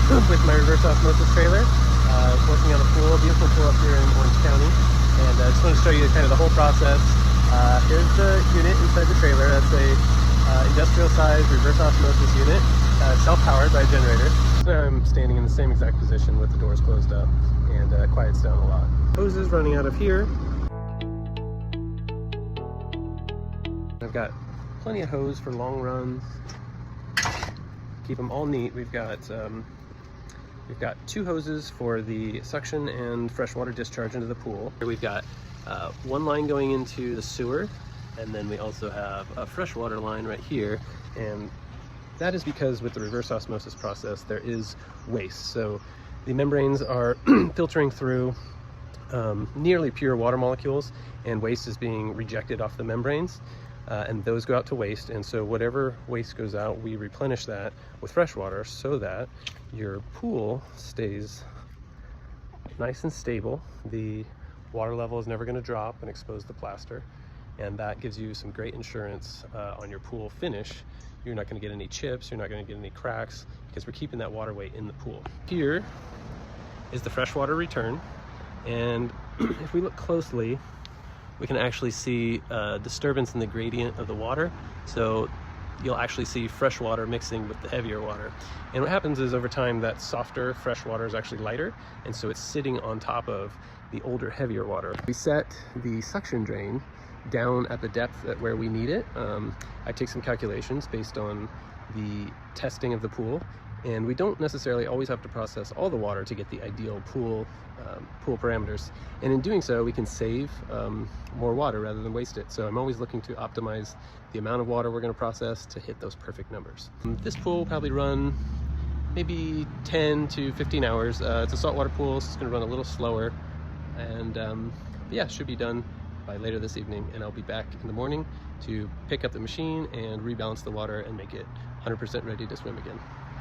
with my reverse osmosis trailer, working on a pool, beautiful pool up here in Orange County. And I just want to show you kind of the whole process. Here's the unit inside the trailer. That's a industrial size reverse osmosis unit, self-powered by a generator. So now I'm standing in the same exact position with the doors closed up, and quiets down a lot. Hoses running out of here. I've got plenty of hose for long runs. Keep them all neat. We've got 2 hoses for the suction and freshwater discharge into the pool. Here we've got one line going into the sewer, and then we also have a freshwater line right here. And that is because with the reverse osmosis process, there is waste. So the membranes are filtering through nearly pure water molecules, and waste is being rejected off the membranes. And those go out to waste, and so whatever waste goes out, we replenish that with fresh water so that your pool stays nice and stable. The water level is never going to drop and expose the plaster, and that gives you some great insurance on your pool finish. You're not going to get any chips, you're not going to get any cracks, because we're keeping that water weight in the pool. Here is the freshwater return, and if we look closely, we can actually see disturbance in the gradient of the water. So you'll actually see fresh water mixing with the heavier water. And what happens is over time that softer fresh water is actually lighter, and so it's sitting on top of the older, heavier water. We set the suction drain down at the depth at where we need it. I take some calculations based on the testing of the pool, and we don't necessarily always have to process all the water to get the ideal pool parameters. And in doing so, we can save more water rather than waste it. So I'm always looking to optimize the amount of water we're going to process to hit those perfect numbers. This pool will probably run maybe 10 to 15 hours. It's a saltwater pool, so it's going to run a little slower. And yeah, should be done by later this evening. And I'll be back in the morning to pick up the machine and rebalance the water and make it 100% ready to swim again.